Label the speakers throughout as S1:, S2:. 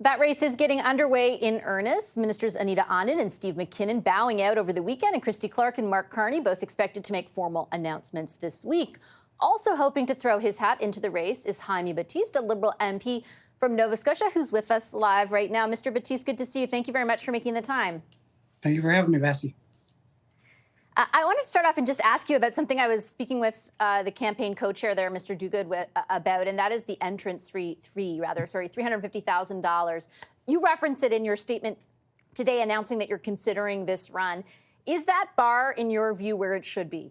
S1: That race is getting underway in earnest. Ministers Anita Anand and Steve McKinnon bowing out over the weekend, and Christy Clark and Mark Carney both expected to make formal announcements this week. Also hoping to throw his hat into the race is Jaime Battiste, a Liberal MP from Nova Scotia, who's with us live right now. Mr. Battiste, good to see you. Thank you very much for making the time.
S2: Thank you for having me, Vassy.
S1: I wanted to start off and just ask you about something I was speaking with the campaign co-chair there, Mr. Duguid, about, and that is the entrance fee, $350,000. You referenced it in your statement today announcing that you're considering this run. Is that bar, in your view, where it should be?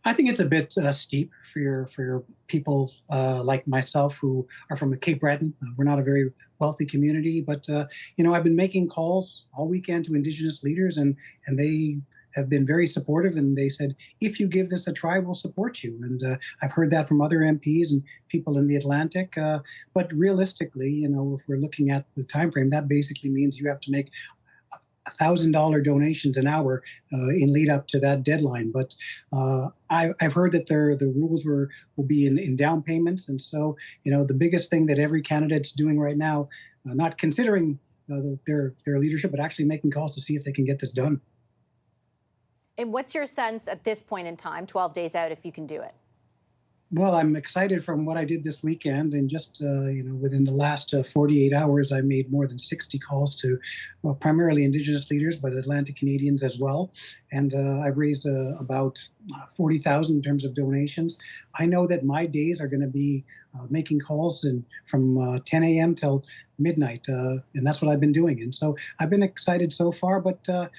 S2: I think it's a bit steep for your people like myself who are from the Cape Breton. We're not a very wealthy community, but I've been making calls all weekend to Indigenous leaders, and they have been very supportive, and they said, if you give this a try, we'll support you. And I've heard that from other MPs and people in the Atlantic. But realistically, if we're looking at the time frame, that basically means you have to make $1,000 donations an hour in lead up to that deadline. But I've heard that the rules will be in down payments. And so, the biggest thing that every candidate's doing right now, not considering their leadership, but actually making calls to see if they can get this done.
S1: And what's your sense at this point in time, 12 days out, if you can do it?
S2: Well, I'm excited from what I did this weekend, and just within the last 48 hours, I made more than 60 calls to primarily Indigenous leaders, but Atlantic Canadians as well. And I've raised about 40,000 in terms of donations. I know that my days are going to be making calls from 10 a.m. till midnight, and that's what I've been doing. And so I've been excited so far, but the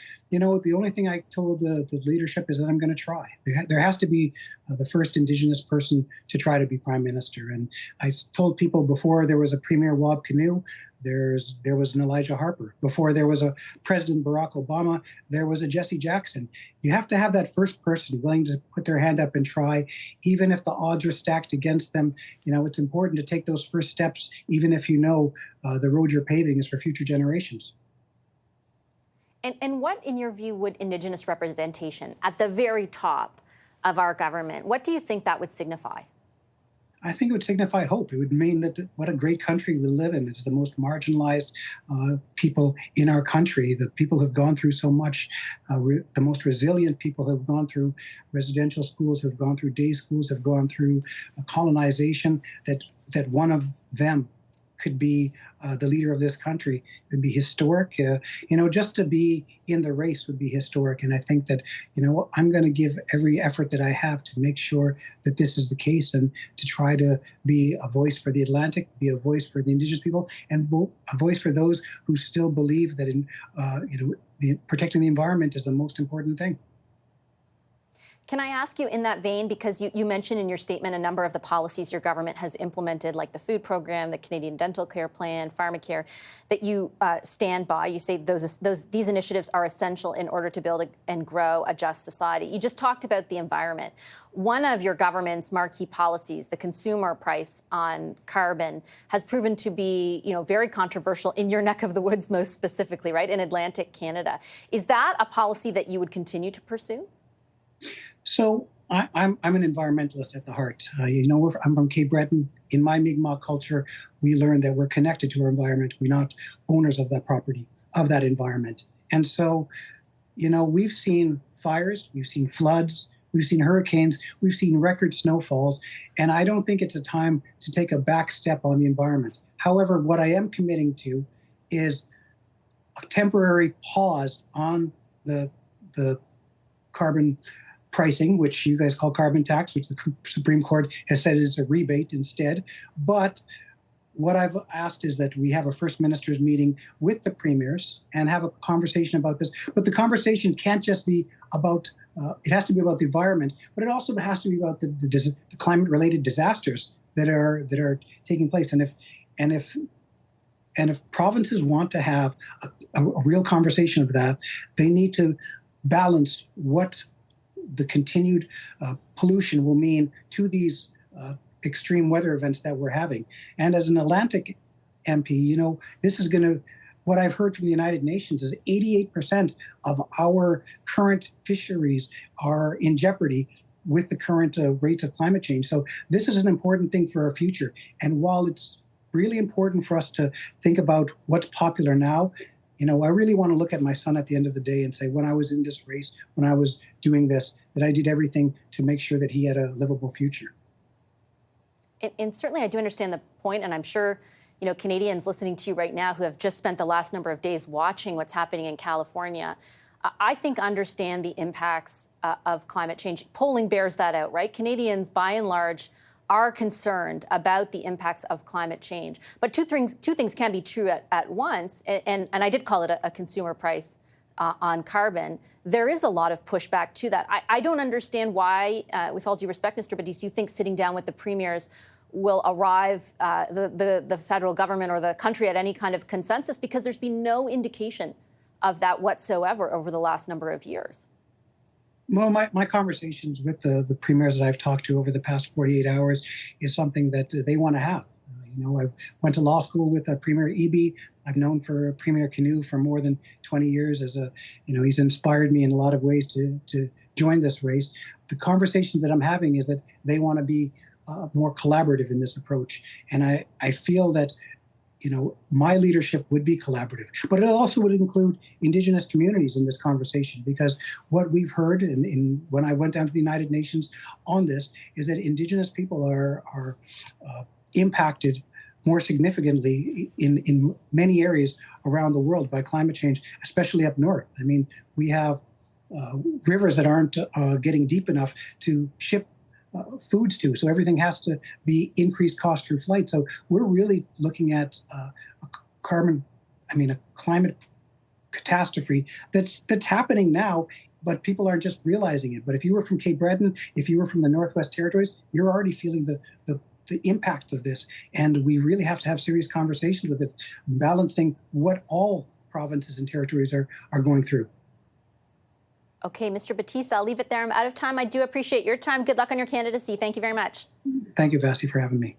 S2: only thing I told the leadership is that I'm going to try. There has to be the first Indigenous person to try to be Prime Minister. And I told people before there was a Premier Wab Kinew, there was an Elijah Harper. Before there was a President Barack Obama, there was a Jesse Jackson. You have to have that first person willing to put their hand up and try, even if the odds are stacked against them. It's important to take those first steps, even if the road you're paving is for future generations.
S1: And what, in your view, would Indigenous representation at the very top of our government, what do you think that would signify?
S2: I think it would signify hope. It would mean that what a great country we live in. It's the most marginalized people in our country. The people have gone through so much. The most resilient people have gone through residential schools, have gone through day schools, have gone through colonization, that one of them could be the leader of this country. It would be historic. Just to be in the race would be historic. And I think that, I'm going to give every effort that I have to make sure that this is the case, and to try to be a voice for the Atlantic, be a voice for the Indigenous people, and a voice for those who still believe that protecting the environment is the most important thing.
S1: Can I ask you in that vein, because you mentioned in your statement a number of the policies your government has implemented, like the food program, the Canadian Dental Care Plan, Pharmacare, that you stand by. You say these initiatives are essential in order to build and grow a just society. You just talked about the environment. One of your government's marquee policies, the consumer price on carbon, has proven to be, very controversial in your neck of the woods, most specifically, right, in Atlantic Canada. Is that a policy that you would continue to pursue?
S2: So I'm an environmentalist at the heart. I'm from Cape Breton. In my Mi'kmaq culture, we learned that we're connected to our environment. We're not owners of that property, of that environment. And so, we've seen fires, we've seen floods, we've seen hurricanes, we've seen record snowfalls, and I don't think it's a time to take a back step on the environment. However, what I am committing to is a temporary pause on the carbon pricing, which you guys call carbon tax, which the Supreme Court has said is a rebate instead. But what I've asked is that we have a First Minister's meeting with the premiers and have a conversation about this. But the conversation can't just be about, it has to be about the environment, but it also has to be about the climate-related disasters that are taking place. And if provinces want to have a real conversation of that, they need to balance what the continued pollution will mean to these extreme weather events that we're having. And as an Atlantic MP, this is going to, what I've heard from the United Nations is 88% of our current fisheries are in jeopardy with the current rates of climate change. So this is an important thing for our future. And while it's really important for us to think about what's popular now. I really want to look at my son at the end of the day and say, when I was in this race, when I was doing this, that I did everything to make sure that he had a livable future.
S1: And certainly I do understand the point, and I'm sure Canadians listening to you right now who have just spent the last number of days watching what's happening in California, I think understand the impacts of climate change. Polling bears that out, right? Canadians, by and large, are concerned about the impacts of climate change. But two things can be true at once, and I did call it a consumer price on carbon. There is a lot of pushback to that. I don't understand why, with all due respect, Mr. Battiste, you think sitting down with the premiers will arrive, the federal government or the country, at any kind of consensus, because there's been no indication of that whatsoever over the last number of years.
S2: Well, my conversations with the premiers that I've talked to over the past 48 hours is something that they want to have. I went to law school with Premier Eby. I've known for Premier Canoe for more than 20 years. He's inspired me in a lot of ways to join this race. The conversations that I'm having is that they want to be more collaborative in this approach. And I feel that my leadership would be collaborative, but it also would include Indigenous communities in this conversation, because what we've heard when I went down to the United Nations on this is that Indigenous people are impacted more significantly in many areas around the world by climate change, especially up north. I mean, we have rivers that aren't getting deep enough to ship foods to. So everything has to be increased cost through flight. So we're really looking at a climate catastrophe that's happening now, but people aren't just realizing it. But if you were from Cape Breton, if you were from the Northwest Territories, you're already feeling the impact of this. And we really have to have serious conversations with it, balancing what all provinces and territories are going through.
S1: Okay, Mr. Battiste, I'll leave it there. I'm out of time. I do appreciate your time. Good luck on your candidacy. Thank you very much.
S2: Thank you, Vassy, for having me.